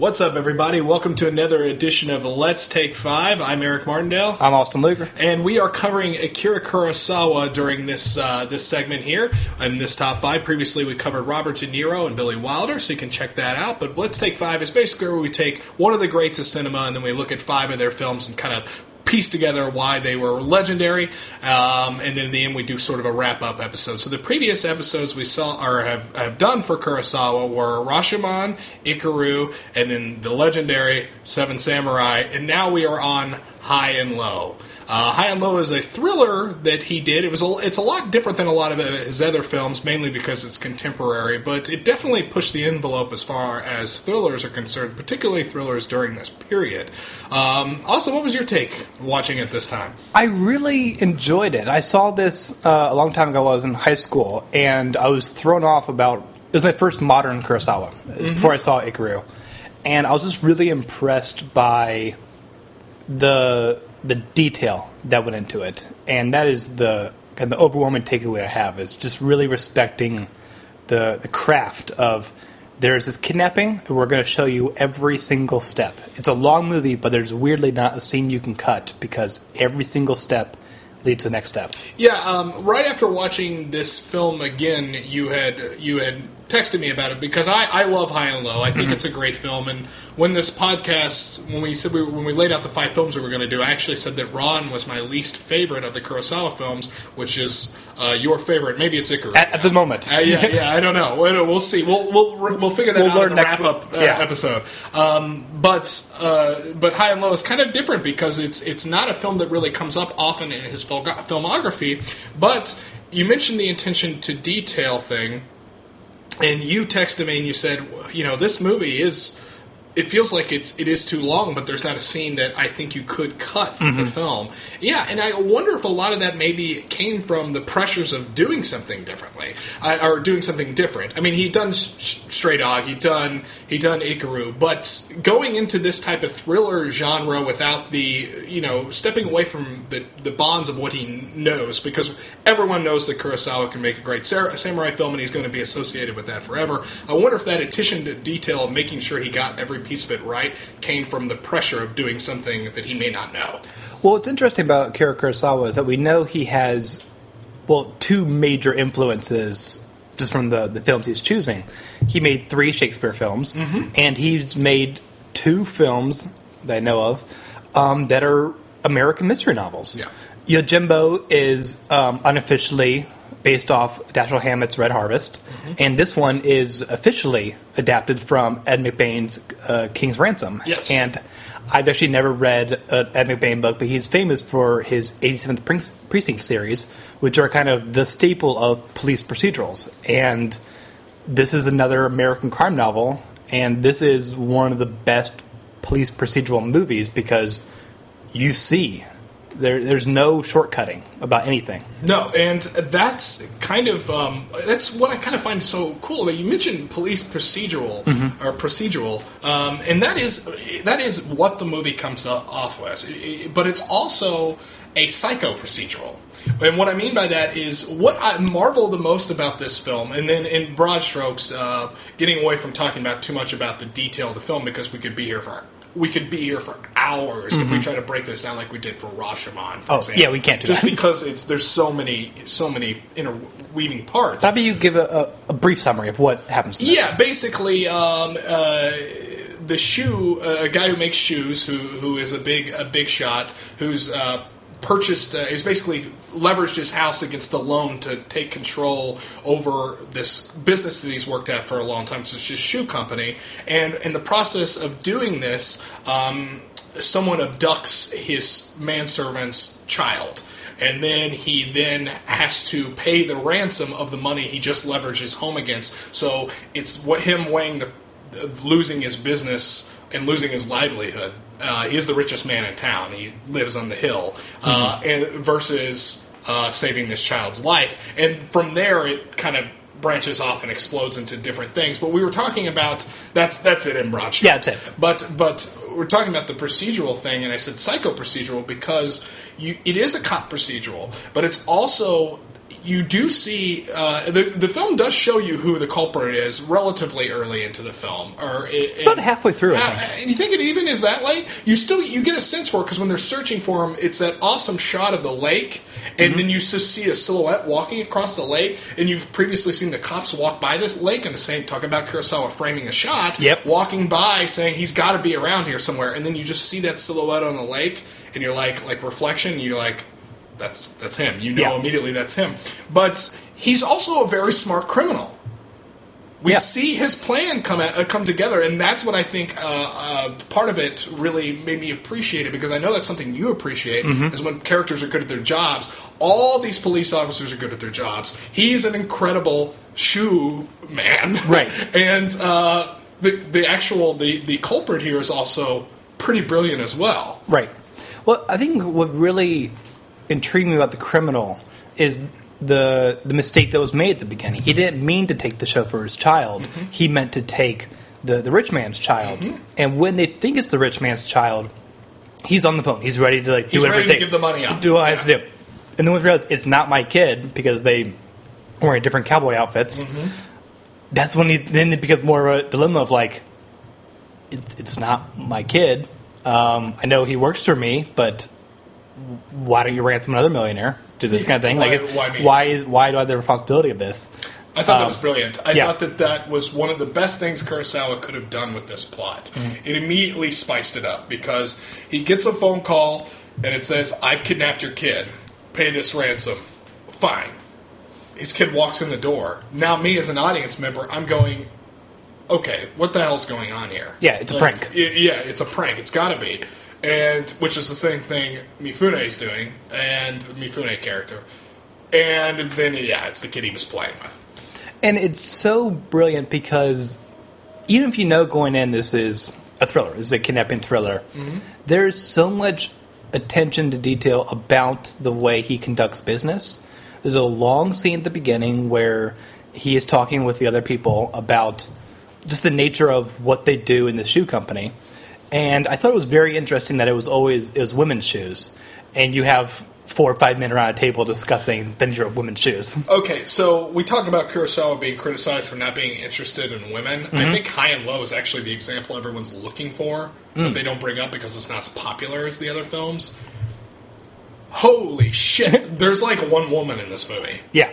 What's up, everybody? Welcome to another edition of Let's Take 5. I'm Eric Martindale. I'm Austin Luger. And we are covering Akira Kurosawa during this this segment here in this Top 5. Previously, we covered Robert De Niro and Billy Wilder, so you can check that out. But Let's Take 5 is basically where we take one of the greats of cinema and then we look at 5 of their films and kind of piece together why they were legendary, and then in the end we do sort of a wrap-up episode. So the previous episodes we saw or have done for Kurosawa were Rashomon, Ikiru, and then the legendary Seven Samurai, and now we are on High and Low. High and Low is a thriller that he did. It's a lot different than a lot of his other films, mainly because it's contemporary, but it definitely pushed the envelope as far as thrillers are concerned, particularly thrillers during this period. Also, what was your take watching it this time? I really enjoyed it. I saw this a long time ago while I was in high school, and I was thrown off about... It was my first modern Kurosawa. It was before I saw Ikiru. And I was just really impressed by the detail that went into it, and that is the kind of the overwhelming takeaway I have is just really respecting the craft of there's this kidnapping and we're going to show you every single step. It's a long movie, but there's weirdly not a scene you can cut because every single step leads to the next step. Yeah, right after watching this film again, you had texted me about it because I love High and Low. I think it's a great film, and when this podcast, when we laid out the 5 films we were going to do, I actually said that Ron was my least favorite of the Kurosawa films, which is your favorite. Maybe it's Ikiru at the moment. Yeah, I don't know. We'll see. We'll figure that out in the wrap-up episode. But High and Low is kind of different because it's not a film that really comes up often in his filmography. But you mentioned the attention to detail thing. And you texted me and you said, this movie it feels like it is too long, but there's not a scene that I think you could cut from the film. Yeah, and I wonder if a lot of that maybe came from the pressures of doing something differently, or doing something different. I mean, he'd done Stray Dog, he'd done Ikiru, but going into this type of thriller genre without the, stepping away from the bonds of what he knows, because everyone knows that Kurosawa can make a great samurai film, and he's going to be associated with that forever. I wonder if that attention to detail of making sure he got every piece of it right came from the pressure of doing something that he may not know. Well, what's interesting about Akira Kurosawa is that we know he has, 2 major influences just from the films he's choosing. He made 3 Shakespeare films, and he's made 2 films that I know of that are American mystery novels. Yeah. Yojimbo is unofficially based off Dashiell Hammett's Red Harvest, and this one is officially adapted from Ed McBain's King's Ransom. Yes. And I've actually never read an Ed McBain book, but he's famous for his 87th Precinct series, which are kind of the staple of police procedurals. And this is another American crime novel, and this is one of the best police procedural movies because you see... There's no shortcutting about anything. No, and that's kind of that's what I kind of find so cool about. You mentioned police procedural or procedural, and that is what the movie comes off as. But it's also a psycho procedural. And what I mean by that is what I marvel the most about this film, and then in broad strokes, getting away from talking about too much about the detail of the film because we could be here for hours if we try to break this down like we did for Rashomon, for example. Yeah, we can't do just that. Just because there's so many interweaving parts. How about you give a brief summary of what happens to this? Yeah, basically, the shoe, a guy who makes shoes, who is a big shot, who's purchased, he's basically leveraged his house against the loan to take control over this business that he's worked at for a long time. So it's just shoe company. And in the process of doing this, someone abducts his manservant's child. And then he has to pay the ransom of the money he just leveraged his home against. So it's him weighing losing his business and losing his livelihood. He is the richest man in town. He lives on the hill. And versus saving this child's life. And from there, it kind of branches off and explodes into different things. But we were talking about... That's it in broad strokes. Yeah, that's it. But we're talking about the procedural thing, and I said psycho-procedural because it is a cop procedural, but it's also... you do see the film does show you who the culprit is relatively early into the film, or it's about halfway through. You think it even is that late? You get a sense for it because when they're searching for him, it's that awesome shot of the lake, and then you just see a silhouette walking across the lake, and you've previously seen the cops walk by this lake and the same talking about Kurosawa framing a shot, walking by saying he's got to be around here somewhere, and then you just see that silhouette on the lake, and you're like reflection, and you're like, that's him. You know immediately that's him. But he's also a very smart criminal. We see his plan come together, and that's what I think part of it really made me appreciate it, because I know that's something you appreciate, is when characters are good at their jobs. All these police officers are good at their jobs. He's an incredible shoe man. Right. And the culprit here is also pretty brilliant as well. Right. Well, I think what really intrigued me about the criminal is the mistake that was made at the beginning. He didn't mean to take the chauffeur's child. He meant to take the rich man's child. And when they think it's the rich man's child, he's on the phone. He's ready to do whatever it takes. Give the money up. Do what I have to do. And then when we realize it's not my kid because they wearing different cowboy outfits, that's when then it becomes more of a dilemma of like, it's not my kid. I know he works for me, but why don't you ransom another millionaire? Do this kind of thing. Why do I have the responsibility of this? I thought that was brilliant. I thought that was one of the best things Kurosawa could have done with this plot. It immediately spiced it up, because he gets a phone call and it says, "I've kidnapped your kid. Pay this ransom." Fine. His kid walks in the door. Now me as an audience member, I'm going, okay, what the hell's going on here? Yeah, it's a prank. It's a prank. It's got to be. And which is the same thing Mifune is doing, and the Mifune character. And then, it's the kid he was playing with. And it's so brilliant because even if you know going in this is a thriller, this is a kidnapping thriller, there's so much attention to detail about the way he conducts business. There's a long scene at the beginning where he is talking with the other people about just the nature of what they do in the shoe company. And I thought it was very interesting that it was women's shoes. And you have 4 or 5 men around a table discussing the nature of women's shoes. Okay, so we talk about Kurosawa being criticized for not being interested in women. I think High and Low is actually the example everyone's looking for, but they don't bring up because it's not as popular as the other films. Holy shit, there's like one woman in this movie. Yeah.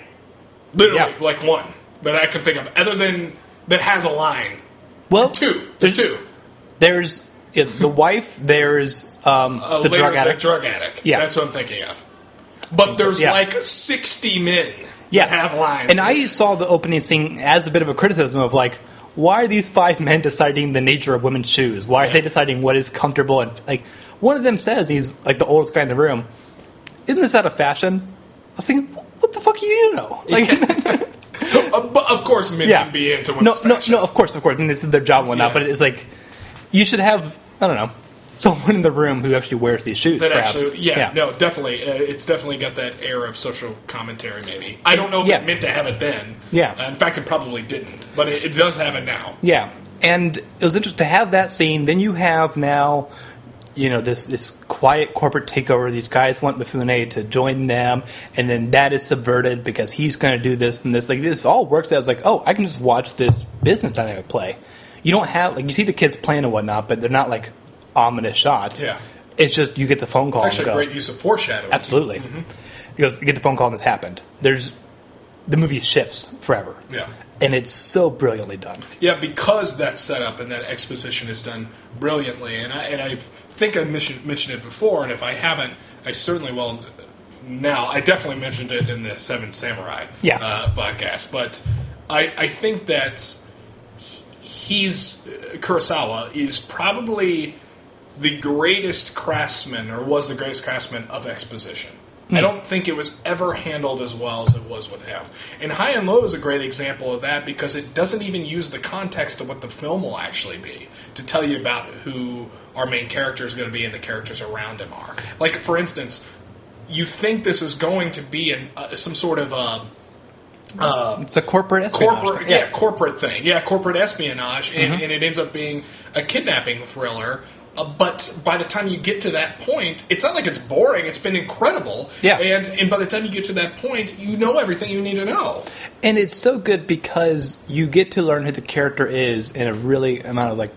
Literally, like one that I can think of, other than that has a line. Well, two. There's two. There's the wife, there's the drug addict. The drug addict. Yeah. That's what I'm thinking of. But there's like 60 men that have lines. And I saw the opening scene as a bit of a criticism of like, why are these 5 men deciding the nature of women's shoes? Why are they deciding what is comfortable? And like, one of them says, he's like the oldest guy in the room, isn't this out of fashion? I was thinking, what the fuck do you know? Like, of course, men can be into women's fashion. No, of course. And this is their job and whatnot. But it's like, you should have, I don't know, someone in the room who actually wears these shoes, that perhaps. Actually, no, definitely. It's definitely got that air of social commentary, maybe. I don't know if it meant to have it then. Yeah. In fact, it probably didn't. But it does have it now. Yeah. And it was interesting to have that scene. Then you have now, this quiet corporate takeover. These guys want Mifune to join them. And then that is subverted because he's going to do this and this. Like, this all works out as like, oh, I can just watch this business dynamic play. You don't have, like, you see the kids playing and whatnot, but they're not, like, ominous shots. Yeah. It's just you get the phone call. It's actually a great use of foreshadowing. Absolutely. Because you get the phone call and this happened. The movie shifts forever. Yeah. And it's so brilliantly done. Yeah, because that setup and that exposition is done brilliantly. And I think I mentioned it before, and if I haven't, I certainly will now. I definitely mentioned it in the Seven Samurai podcast. But I think that Kurosawa is probably the greatest craftsman, or was the greatest craftsman of exposition. I don't think it was ever handled as well as it was with him. And High and Low is a great example of that because it doesn't even use the context of what the film will actually be to tell you about who our main character is going to be and the characters around him are. Like, for instance, you think this is going to be some sort of it's a corporate espionage. Corporate thing. Yeah, corporate espionage, and it ends up being a kidnapping thriller. But by the time you get to that point, it's not like it's boring. It's been incredible. Yeah. And by the time you get to that point, you know everything you need to know. And it's so good because you get to learn who the character is in a really amount of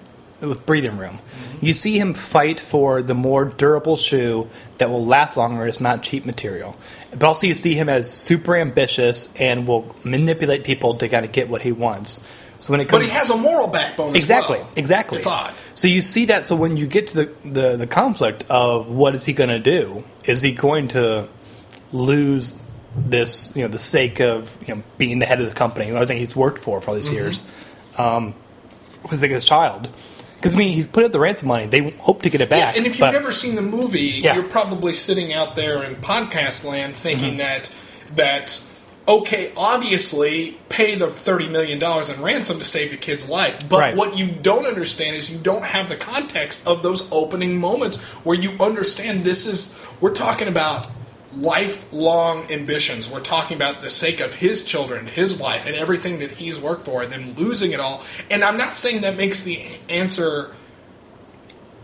with breathing room. Mm-hmm. You see him fight for the more durable shoe that will last longer. It's not cheap material. But also you see him as super ambitious and will manipulate people to kind of get what he wants. So when it comes, but he has a moral backbone as well. Exactly. It's odd. So you see that. So when you get to the conflict of what is he going to do? Is he going to lose this, the sake of being the head of the company, another thing he's worked for all these years, with his child? Because he's put up the ransom money. They hope to get it back. Yeah, and if you've never seen the movie, you're probably sitting out there in podcast land thinking that. Okay, obviously, pay the $30 million in ransom to save the kid's life. But what you don't understand is you don't have the context of those opening moments where you understand we're talking about lifelong ambitions. We're talking about the sake of his children, his wife, and everything that he's worked for, and then losing it all. And I'm not saying that makes the answer...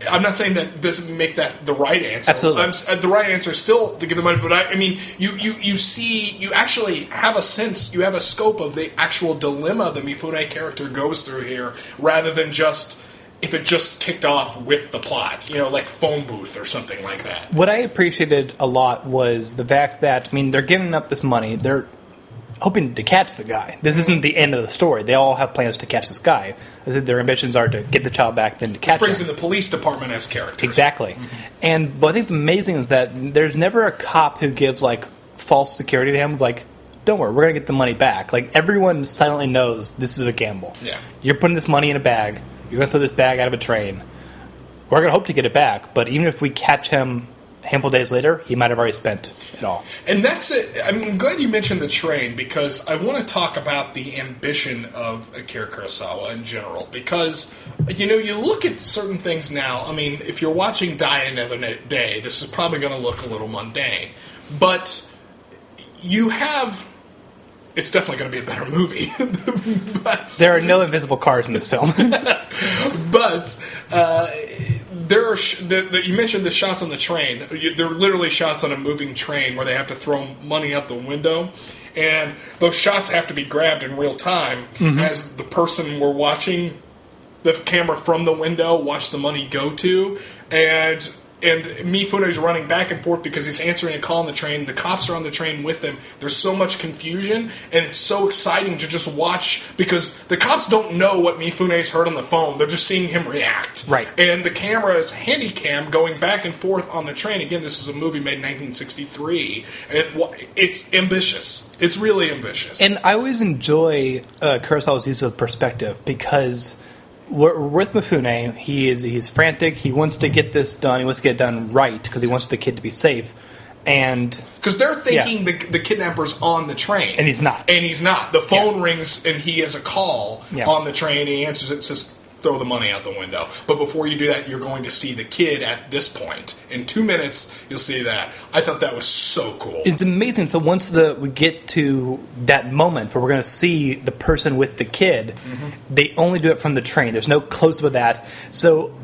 I'm not saying that doesn't make that the right answer. Absolutely. The right answer is still to give the money, but I mean, you actually have a sense, you have a scope of the actual dilemma the Mifune character goes through here, rather than just if it just kicked off with the plot, like Phone Booth or something like that. What I appreciated a lot was the fact that, they're giving up this money, they're hoping to catch the guy. This isn't the end of the story. They all have plans to catch this guy. I said their ambitions are to get the child back, then to catch him. Which brings in the police department as characters. Exactly. Mm-hmm. And what I think is amazing is that there's never a cop who gives, false security to him, don't worry, we're going to get the money back. Everyone silently knows this is a gamble. Yeah. You're putting this money in a bag. You're going to throw this bag out of a train. We're going to hope to get it back, but even if we catch him a handful of days later, he might have already spent it all. And that's it. I'm glad you mentioned the train, because I want to talk about the ambition of Akira Kurosawa in general. Because, you look at certain things now. If you're watching Die Another Day, this is probably going to look a little mundane. But you have... It's definitely going to be a better movie. But there are no invisible cars in this film. But... there are you mentioned the shots on the train. They're literally shots on a moving train where they have to throw money out the window, and those shots have to be grabbed in real time as the person we're watching the camera from the window watch the money go to, and Mifune's running back and forth because he's answering a call on the train. The cops are on the train with him. There's so much confusion, and it's so exciting to just watch because the cops don't know what Mifune's heard on the phone. They're just seeing him react. Right. And the camera is handy cam going back and forth on the train. Again, this is a movie made in 1963. It's ambitious. It's really ambitious. And I always enjoy Kurosawa's use of perspective because... We're with Mifune. He's frantic. He wants to get this done. He wants to get it done right because he wants the kid to be safe. And because they're thinking the kidnapper's on the train, and he's not. And he's not. The phone rings, and he has a call on the train. And he answers it, says, "Throw the money out the window." But before you do that, you're going to see the kid at this point. In 2 minutes, you'll see that. I thought that was so cool. It's amazing. So once we get to that moment where we're going to see the person with the kid, they only do it from the train. There's no close-up of that. So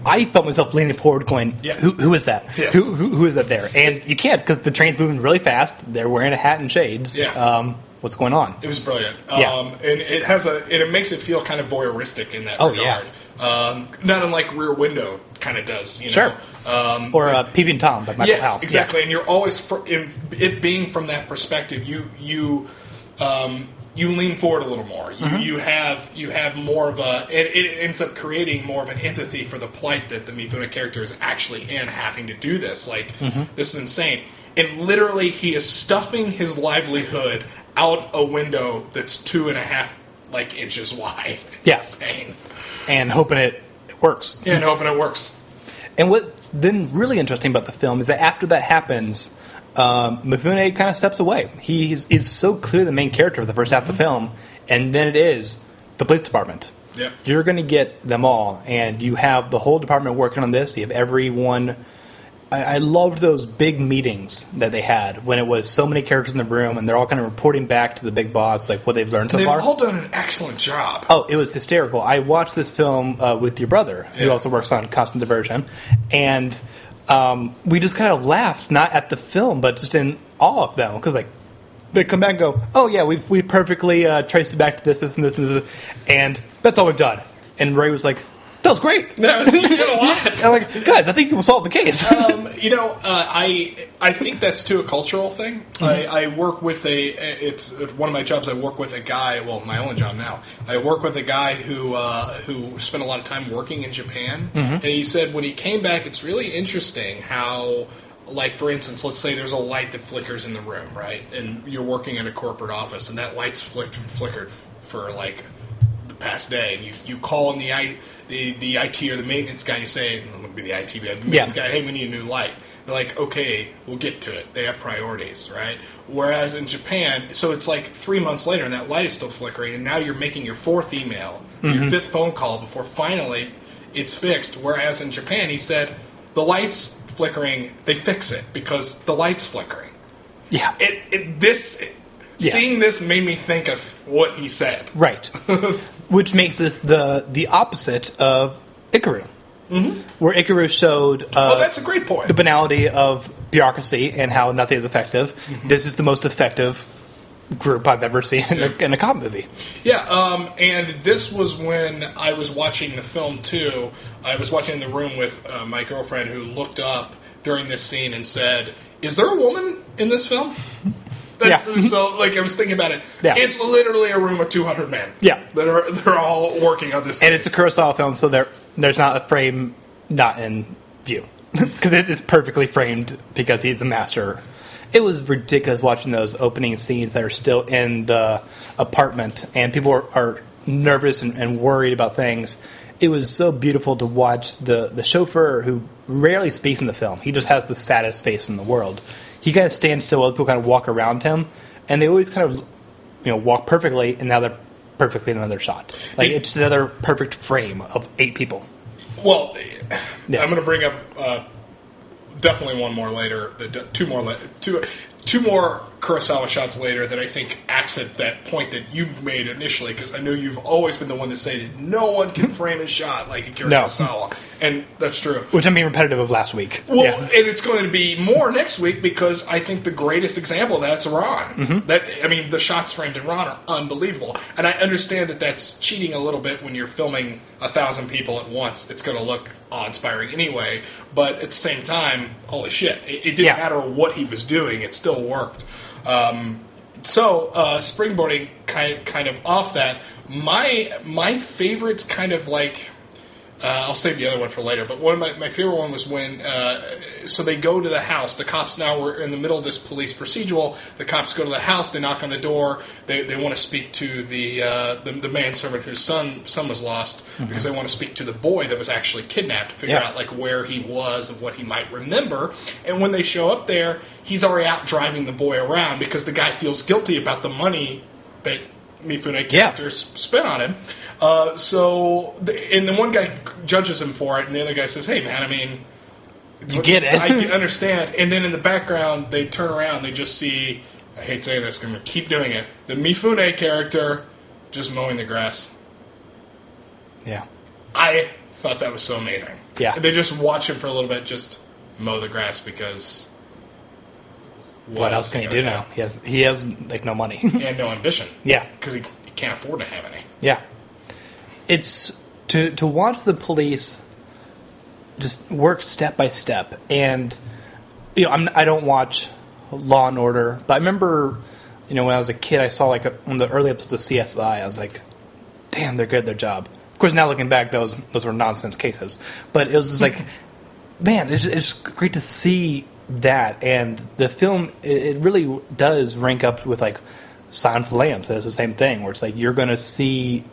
I felt myself leaning forward going, who is that? Yes. Who is that there? And you can't because the train's moving really fast. They're wearing a hat and shades. Yeah. What's going on? It was brilliant. And it makes it feel kind of voyeuristic in that regard. Not unlike Rear Window kind of does, Sure. Or Peeping Tom by Michael Powell. Yes, exactly. And you're always, it being from that perspective, you lean forward a little more. You have more of a... It ends up creating more of an empathy for the plight that the Mifune character is actually in, having to do this. This is insane. And literally, he is stuffing his livelihood out a window that's 2.5 inches wide. It's insane. And hoping it works. And hoping it works. And what's then really interesting about the film is that after that happens, Mifune kind of steps away. He is so clearly the main character of the first half of the film, and then it is the police department. Yep. You're going to get them all, and you have the whole department working on this. You have everyone I loved those big meetings that they had when it was so many characters in the room and they're all kind of reporting back to the big boss, like what they've learned so far. They've all done an excellent job. Oh, it was hysterical. I watched this film with your brother, who also works on Constant Diversion, and we just kind of laughed, not at the film, but just in awe of them, because like they come back and go, "Oh yeah, we've perfectly traced it back to this, this, and this, and this, and that's all we've done." And Ray was like, "That was great." You did a lot. I'm like, guys, I think you solved the case. I think that's too a cultural thing. Mm-hmm. I work with it's one of my jobs. I work with a guy. Well, my only job now. I work with a guy who spent a lot of time working in Japan, and he said when he came back, it's really interesting how. Like, for instance, let's say there's a light that flickers in the room, right? And you're working in a corporate office, and that light's flickered for, like, the past day. And you call in the IT or the maintenance guy, and you say, it would be the IT guy, the maintenance guy, hey, we need a new light. They're like, okay, we'll get to it. They have priorities, right? Whereas in Japan, so it's like 3 months later, and that light is still flickering, and now you're making your fourth email, your fifth phone call before finally it's fixed. Whereas in Japan, he said, the light's flickering, they fix it because the light's flickering. Yeah. Seeing this made me think of what he said. Right. Which makes this the opposite of Ikiru. Mm-hmm. Where Ikiru showed that's a great point. The banality of bureaucracy and how nothing is effective. Mm-hmm. This is the most effective group I've ever seen in a cop movie. Yeah, and this was when I was watching the film too. I was watching in the room with my girlfriend who looked up during this scene and said, "Is there a woman in this film?" So, like, I was thinking about it. Yeah. It's literally a room of 200 men. Yeah, they're all working on this. And case. It's a Kurosawa film, so there's not a frame not in view because it is perfectly framed because he's a master. It was ridiculous watching those opening scenes that are still in the apartment, and people are nervous and worried about things. It was so beautiful to watch the chauffeur, who rarely speaks in the film. He just has the saddest face in the world. He kind of stands still while people kind of walk around him, and they always kind of walk perfectly, and now they're perfectly in another shot. Like, it's another perfect frame of 8 people. Well, I'm going to bring up... definitely one more later. Two more Kurosawa shots later that I think acts at that point that you made initially, because I know you've always been the one to say that no one can frame a shot like Akira Kurosawa, and that's true. Which I'm being repetitive of last week. Well, and it's going to be more next week because I think the greatest example of that's Ron. Mm-hmm. The shots framed in Ron are unbelievable, and I understand that that's cheating a little bit when you're filming 1,000 people at once. It's going to look awe-inspiring anyway, but at the same time, holy shit, it didn't matter what he was doing; it still worked. Springboarding kind of off that, my favorite kind of like, I'll save the other one for later, but one of my favorite one was when, so they go to the house. The cops now were in the middle of this police procedural. The cops go to the house. They knock on the door. They want to speak to the manservant whose son was lost, because they want to speak to the boy that was actually kidnapped to figure out like where he was and what he might remember. And when they show up there, he's already out driving the boy around because the guy feels guilty about the money that Mifune characters spent on him. And the one guy judges him for it, and the other guy says, "Hey, man, you get it. I understand." And then in the background, they turn around, they just see, I hate saying this, I'm going to keep doing it, the Mifune character just mowing the grass. Yeah. I thought that was so amazing. Yeah. They just watch him for a little bit, just mow the grass, because... What else can he do now? He has like no money. And no ambition. Yeah. Because he can't afford to have any. Yeah. It's to watch the police just work step by step, and I don't watch Law and Order, but I remember when I was a kid, I saw like one of the early episodes of CSI. I was like, damn, they're good at their job. Of course, now looking back, those were nonsense cases, but it was just like, man, it's great to see that, and the film it really does rank up with like Silence of the Lambs. It's the same thing where it's like you're going to see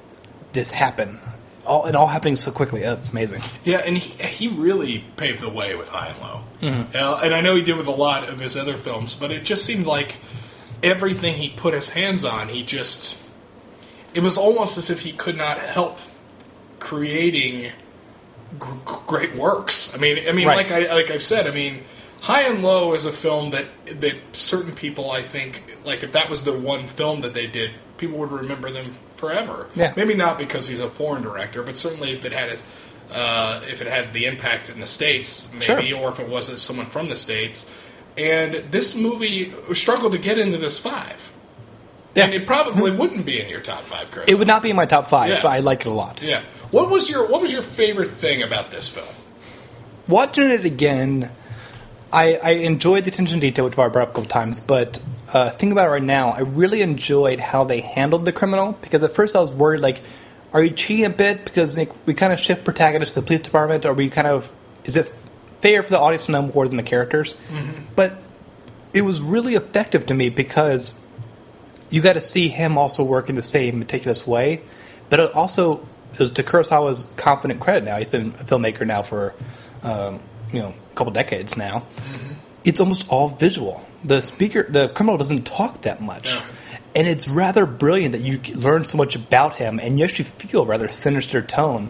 this happen, all happening so quickly. It's amazing. Yeah, and he really paved the way with High and Low. Mm-hmm. And I know he did with a lot of his other films, but it just seemed like everything he put his hands on, it was almost as if he could not help creating great works. I mean, Right. like I've said, I mean, High and Low is a film that certain people, I think, like if that was the one film that they did, people would remember them forever. Yeah. Maybe not because he's a foreign director, but certainly if it had the impact in the States, maybe, Sure. or if it wasn't someone from the States. And this movie struggled to get into this 5. Yeah. And it probably wouldn't be in your top 5, Chris. It would not be in my top 5, Yeah. but I like it a lot. Yeah. What was your favorite thing about this film? Watching it again, I enjoyed the attention to detail, which I brought up a couple times, but think about it right now, I really enjoyed how they handled the criminal, because at first I was worried, like, are you cheating a bit because we kind of shift protagonists to the police department, or is it fair for the audience to know more than the characters? Mm-hmm. But it was really effective to me because you got to see him also work in the same meticulous way, but it was to Kurosawa's confident credit now. He's been a filmmaker now for a couple decades now. Mm-hmm. It's almost all visual. The criminal doesn't talk that much. Yeah. And it's rather brilliant that you learn so much about him, and you actually feel a rather sinister tone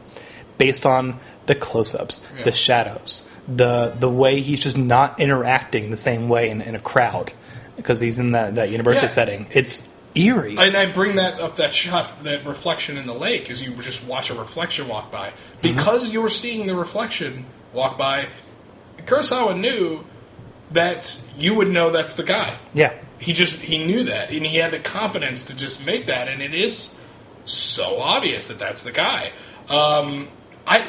based on the close-ups, the shadows, the way he's just not interacting the same way in a crowd because he's in that university setting. It's eerie. And I bring that shot, that reflection in the lake, as you just watch a reflection walk by. Because you're seeing the reflection walk by, Kurosawa knew that you would know that's the guy. Yeah. He knew that, and he had the confidence to just make that, and it is so obvious that that's the guy.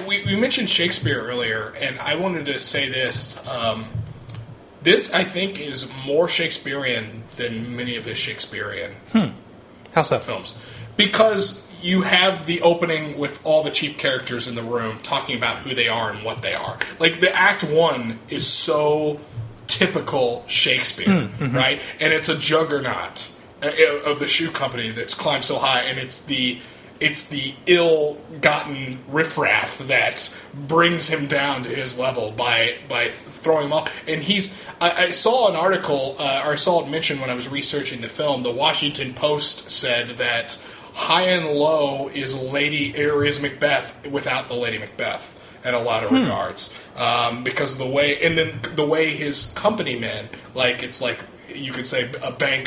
We mentioned Shakespeare earlier, and I wanted to say this. This, I think, is more Shakespearean than many of his Shakespearean How so? films. Because you have the opening with all the chief characters in the room talking about who they are and what they are. Like, the Act 1 is so typical Shakespeare, right? And it's a juggernaut of the shoe company that's climbed so high, and it's the ill-gotten riffraff that brings him down to his level by throwing him off. And I saw an article, or I saw it mentioned when I was researching the film. The Washington Post said that High and Low is Macbeth without the Lady Macbeth in a lot of regards, because of the way his company men, like, it's like you could say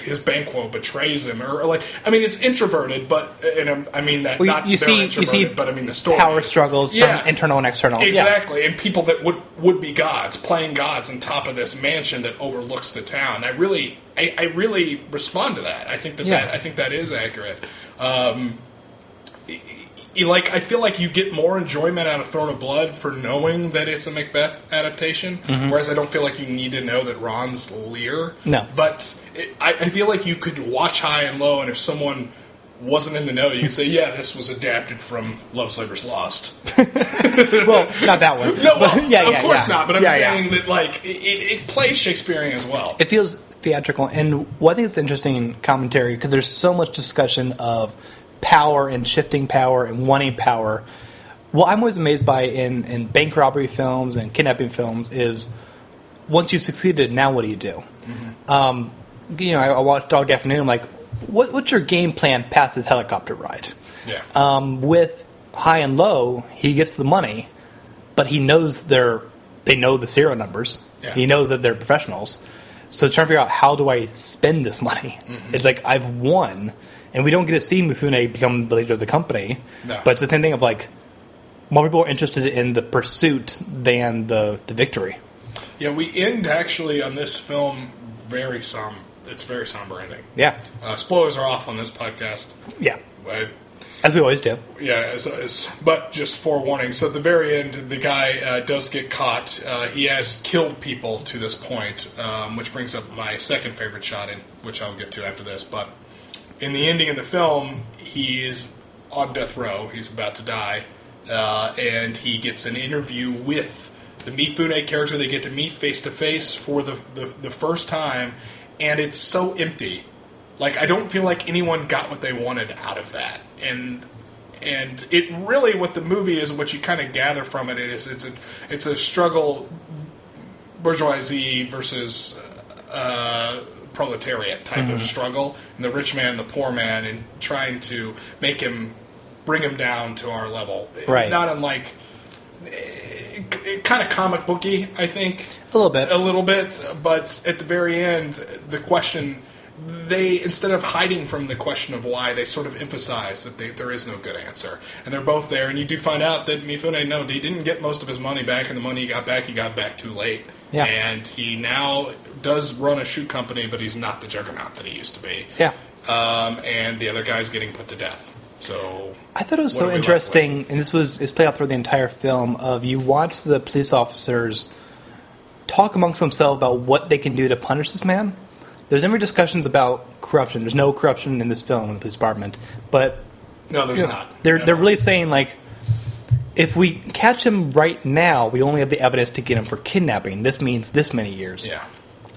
his banquo betrays him, or like, I mean, it's introverted, but I mean that not you see introverted, but I mean the story power struggles from internal and external, exactly, and people that would be gods playing gods on top of this mansion that overlooks the town. I really respond to that. I think that is accurate. I feel like you get more enjoyment out of Throne of Blood for knowing that it's a Macbeth adaptation, whereas I don't feel like you need to know that Ron's Lear. No. But I feel like you could watch High and Low, and if someone wasn't in the know, you could say, yeah, this was adapted from Love Slavers Lost. Well, not that one. No, well, of course not, but I'm saying that, like, it plays Shakespearean as well. It feels theatrical, and what I think is interesting in commentary, because there's so much discussion of power and shifting power and wanting power. What I'm always amazed by in bank robbery films and kidnapping films is once you've succeeded, now what do you do? I watched Dog Day Afternoon. I'm like, what's your game plan past this helicopter ride? Yeah. With High and Low, he gets the money, but he knows they know the serial numbers. Yeah. He knows that they're professionals. So trying to figure out, how do I spend this money? It's like, I've won. And we don't get to see Mifune become the leader of the company. No. But it's the same thing of, like, more people are interested in the pursuit than the victory. Yeah, we end, actually, on this film very somber. It's very somber ending. Yeah. Spoilers are off on this podcast. Yeah. As we always do. Yeah, but just forewarning. So at the very end, the guy does get caught. He has killed people to this point, which brings up my second favorite shot, which I'll get to after this. But in the ending of the film, he is on death row. He's about to die. And he gets an interview with the Mifune character. They get to meet face-to-face for the first time. And it's so empty. Like, I don't feel like anyone got what they wanted out of that. And it really, what the movie is, what you kind of gather from it is it's a struggle, bourgeoisie versus proletariat type of struggle, and the rich man, the poor man, and trying to bring him down to our level. Right. Not unlike, kind of comic booky, I think. A little bit. A little bit, but at the very end, the question, they, instead of hiding from the question of why, they sort of emphasize that there is no good answer. And they're both there, and you do find out that Mifune, no, he didn't get most of his money back, and the money he got back too late. Yeah. And he now does run a shoe company, but he's not the juggernaut that he used to be. Yeah. And the other guy's getting put to death. So I thought it was so interesting, and this played out through the entire film, of you watch the police officers talk amongst themselves about what they can do to punish this man. There's never discussions about corruption. There's no corruption in this film in the police department. But no, there's not. They're really saying, like, if we catch him right now, we only have the evidence to get him for kidnapping. This means this many years. Yeah.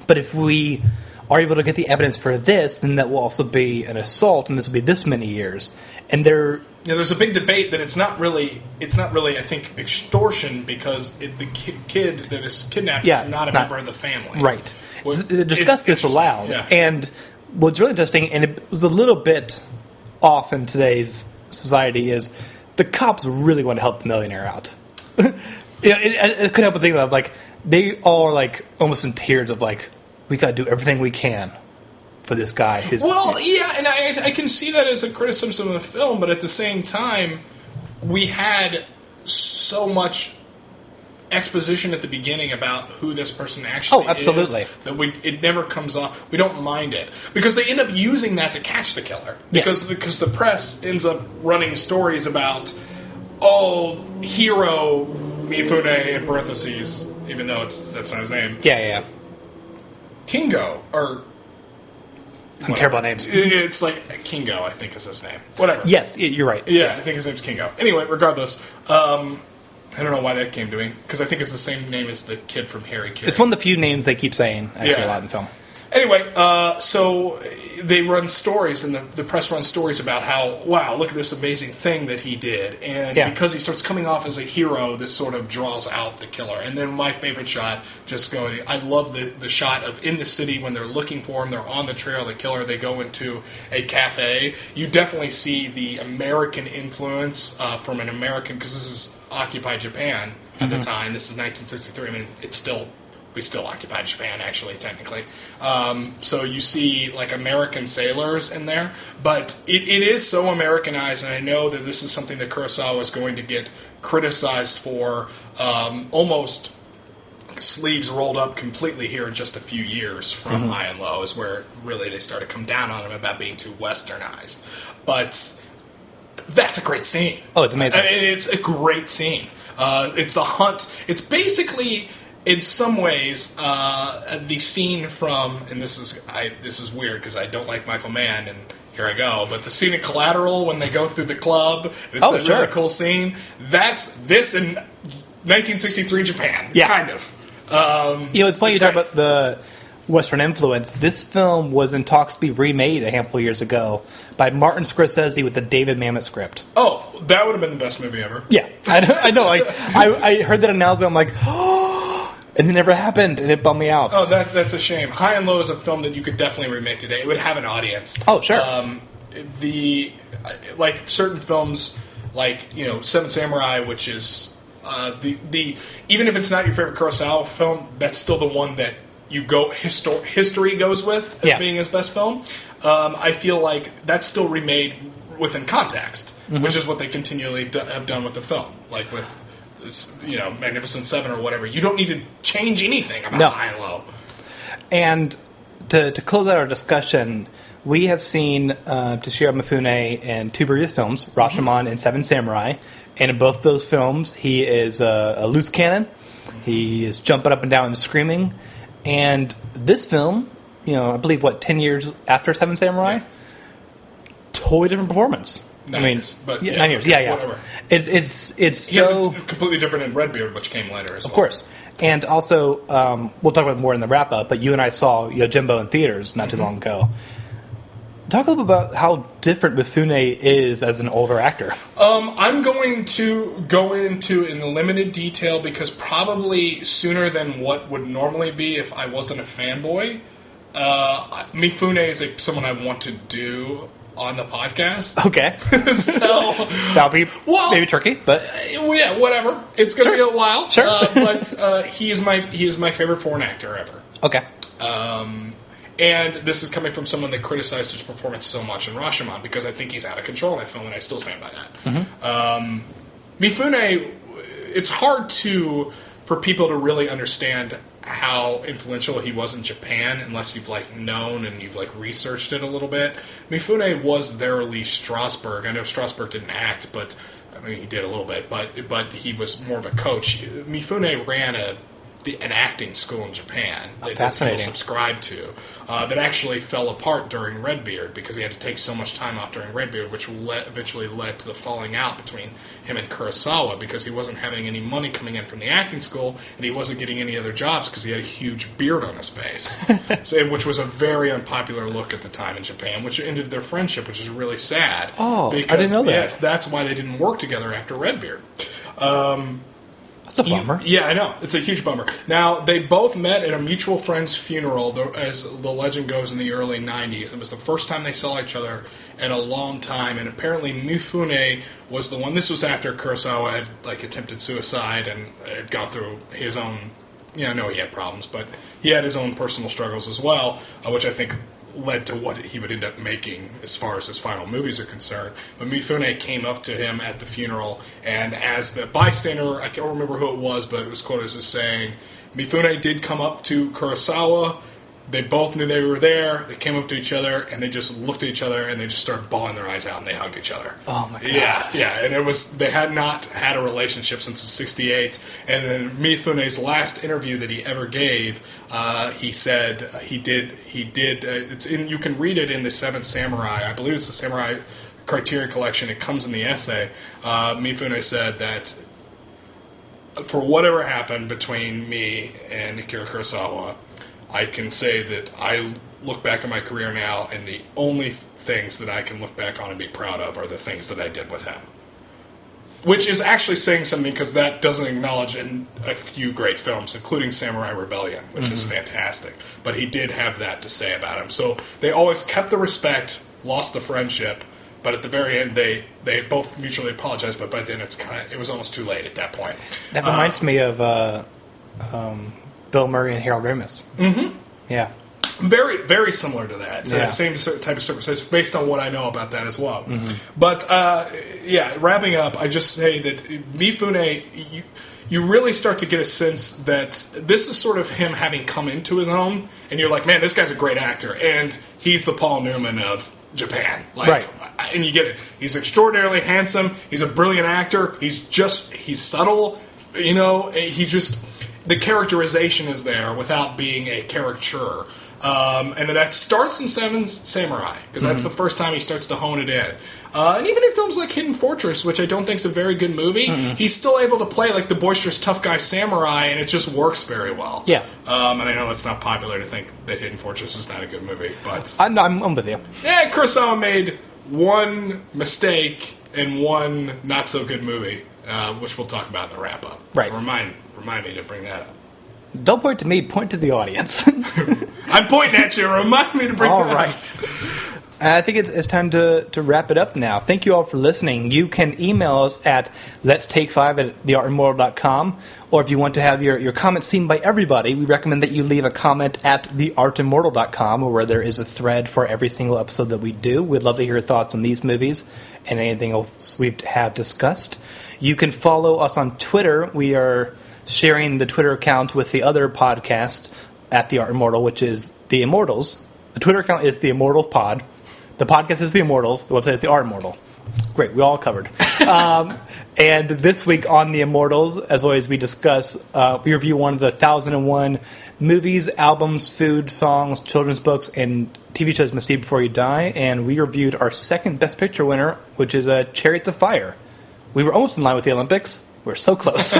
But if we are able to get the evidence for this, then that will also be an assault, and this will be this many years. And there's a big debate that it's not really, I think, extortion, because the kid that is kidnapped is not a member of the family. Right. Discuss this aloud. Yeah. And what's really interesting, and it was a little bit off in today's society, is the cops really want to help the millionaire out. It couldn't help but think of, like, they all are, like, almost in tears of, like, we got to do everything we can for this guy. Yeah, and I can see that as a criticism of the film, but at the same time, we had so much exposition at the beginning about who this person actually is that it never comes off. We don't mind it, because they end up using that to catch the killer. Because the press ends up running stories about, hero Mifune, in parentheses, even though that's not his name. Yeah. Kingo, or I'm terrible at names. It's like Kingo, I think is his name. Whatever. Yes, you're right. Yeah, I think his name's Kingo. Anyway, regardless, I don't know why that came to me, because I think it's the same name as the kid from Harry Carey. It's one of the few names they keep saying, actually, a lot in the film. Anyway, so they run stories, and the press runs stories about how, wow, look at this amazing thing that he did. And because he starts coming off as a hero, this sort of draws out the killer. And then my favorite shot, I love the shot of in the city when they're looking for him, they're on the trail of the killer, they go into a cafe. You definitely see the American influence from an American, because this is occupied Japan at the time. This is 1963. I mean, we still occupy Japan, actually, technically. So you see, like, American sailors in there. But it is so Americanized, and I know that this is something that Kurosawa is going to get criticized for, almost sleeves rolled up completely here in just a few years from High and Low, is where really they started to come down on him about being too westernized. But that's a great scene. Oh, it's amazing. I mean, it's a great scene. It's a hunt. It's basically, in some ways, the scene from, and this is weird because I don't like Michael Mann, and here I go, but the scene in Collateral when they go through the club, it's a really cool scene. That's this in 1963 Japan, kind of. It's funny you talk about the Western influence. This film was in talks to be remade a handful of years ago by Martin Scorsese with the David Mamet script. Oh, that would have been the best movie ever. Yeah, I know. Like, I heard that announcement, I'm like, oh, and it never happened, and it bummed me out. Oh, that's a shame. High and Low is a film that you could definitely remake today. It would have an audience. Oh, sure. Like certain films, like, Seven Samurai, which is even if it's not your favorite Kurosawa film, that's still the one that you go history goes with as being his best film. I feel like that's still remade within context, which is what they continually have done with the film, like with Magnificent Seven or whatever. You don't need to change anything about High and Low. And to close out our discussion, we have seen Toshiro Mifune in two previous films, Rashomon and Seven Samurai. And in both those films, he is a loose cannon. He is jumping up and down and screaming. And this film, I believe, 10 years after Seven Samurai? Yeah. Totally different performance. 9 years. But 9 years, yeah. Whatever. It's he so... has completely different in Redbeard, which came later as well. Of course. And also, we'll talk about it more in the wrap-up, but you and I saw Yojimbo in theaters not too long ago. Talk a little bit about how different Mifune is as an older actor. I'm going to go into in limited detail because probably sooner than what would normally be if I wasn't a fanboy. Mifune is someone I want to do on the podcast. Okay. So that'll be maybe tricky, but yeah, whatever. It's going to be a while. Sure. But he is my favorite foreign actor ever. Okay. And this is coming from someone that criticized his performance so much in Rashomon because I think he's out of control in that film, and I still stand by that. Mm-hmm. Mifune, it's hard for people to really understand how influential he was in Japan unless you've known and you've researched it a little bit. Mifune was their Lee Strasberg. I know Strasberg didn't act, but I mean he did a little bit, but he was more of a coach. Mifune ran an acting school in Japan that people subscribed to that actually fell apart during Redbeard because he had to take so much time off during Redbeard, which eventually led to the falling out between him and Kurosawa because he wasn't having any money coming in from the acting school and he wasn't getting any other jobs because he had a huge beard on his face, which was a very unpopular look at the time in Japan, which ended their friendship, which is really sad. Oh, I didn't know that. Yes, that's why they didn't work together after Redbeard. That's a bummer. Yeah, I know. It's a huge bummer. Now, they both met at a mutual friend's funeral, as the legend goes, in the early 90s. It was the first time they saw each other in a long time, and apparently Mifune was the one. This was after Kurosawa had attempted suicide and had gone through his own. I know he had problems, but he had his own personal struggles as well, which I think led to what he would end up making as far as his final movies are concerned. But Mifune came up to him at the funeral, and as the bystander, I can't remember who it was, but it was quoted as saying, Mifune did come up to Kurosawa. They both knew they were there. They came up to each other, and they just looked at each other, and they just started bawling their eyes out, and they hugged each other. Oh, my God. Yeah, and they had not had a relationship since '68, and then Mifune's last interview that he ever gave, he said he did, you can read it in the Seventh Samurai. I believe it's the Samurai Criterion Collection. It comes in the essay. Mifune said that for whatever happened between me and Akira Kurosawa, I can say that I look back at my career now, and the only things that I can look back on and be proud of are the things that I did with him. Which is actually saying something, because that doesn't acknowledge in a few great films, including Samurai Rebellion, which is fantastic. But he did have that to say about him. So they always kept the respect, lost the friendship, but at the very end they both mutually apologized, but by then it was almost too late at that point. That reminds me of Bill Murray and Harold Ramis. Mm-hmm. Yeah. Very, very similar to that. Yeah. Same type of circumstances, based on what I know about that as well. Mm-hmm. But, wrapping up, I just say that Mifune, you really start to get a sense that this is sort of him having come into his own, and you're like, man, this guy's a great actor, and he's the Paul Newman of Japan. Right. And you get it. He's extraordinarily handsome. He's a brilliant actor. He's subtle. The characterization is there without being a caricature. And that starts in Seven Samurai, because that's the first time he starts to hone it in. And even in films like Hidden Fortress, which I don't think is a very good movie, he's still able to play the boisterous tough guy samurai, and it just works very well. Yeah. And I know it's not popular to think that Hidden Fortress is not a good movie, but... I'm with you. Yeah, Kurosawa made one mistake and one not-so-good movie, which we'll talk about in the wrap-up. Right. So remind me to bring that up. Don't point to me, point to the audience. I'm pointing at you. Remind me to bring that up. All right. I think it's time to wrap it up now. Thank you all for listening. You can email us at letstake5@theartimmortal.com, or if you want to have your comments seen by everybody, we recommend that you leave a comment at theartimmortal.com, where there is a thread for every single episode that we do. We'd love to hear your thoughts on these movies and anything else we have discussed. You can follow us on Twitter. We are sharing the Twitter account with the other podcast at The Art Immortal, which is The Immortals. The Twitter account is The Immortals Pod. The podcast is The Immortals. The website is The Art Immortal. Great, we all covered. And this week on The Immortals, as always, we discuss, we review one of the 1001 movies, albums, food, songs, children's books, and TV shows must see before you die. And we reviewed our second Best Picture winner, which is Chariots of Fire. We were almost in line with the Olympics. We're so close.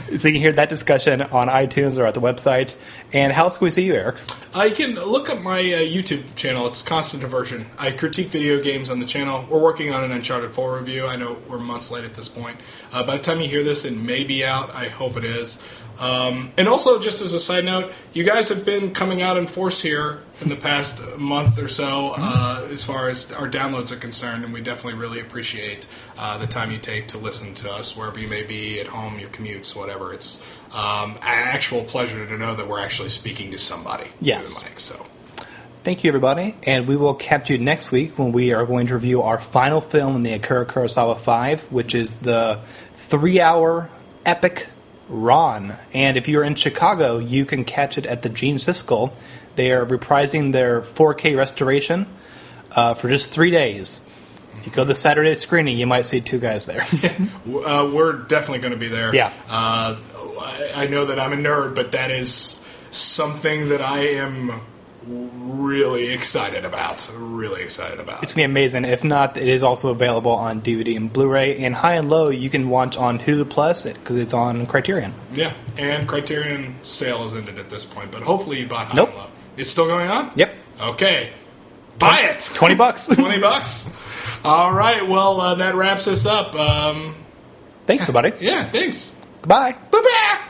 So you can hear that discussion on iTunes or at the website. And how else can we see you, Eric? You can look up my YouTube channel. It's Constant Diversion. I critique video games on the channel. We're working on an Uncharted 4 review. I know we're months late at this point. By the time you hear this, it may be out. I hope it is. And also, just as a side note, you guys have been coming out in force here in the past month or so as far as our downloads are concerned, and we definitely really appreciate the time you take to listen to us wherever you may be, at home, your commutes, whatever. It's an actual pleasure to know that we're actually speaking to somebody. Yes. Through the mic, so. Thank you, everybody, and we will catch you next week when we are going to review our final film in the Akira Kurosawa 5, which is the 3-hour epic Ron. And if you're in Chicago, you can catch it at the Gene Siskel. They are reprising their 4K restoration for just 3 days. If you go to the Saturday screening, you might see two guys there. We're definitely going to be there. Yeah. I know that I'm a nerd, but that is something that I am really excited about. It's going to be amazing. If not, it is also available on DVD and Blu-ray. And High and Low, you can watch on Hulu Plus because it's on Criterion. Yeah, and Criterion sale is ended at this point, but hopefully you bought High Nope. and Low. It's still going on? Yep. Okay. Buy it! $20. $20. All right, well, that wraps us up. Thanks, everybody. Yeah, thanks. Goodbye. Bye-bye!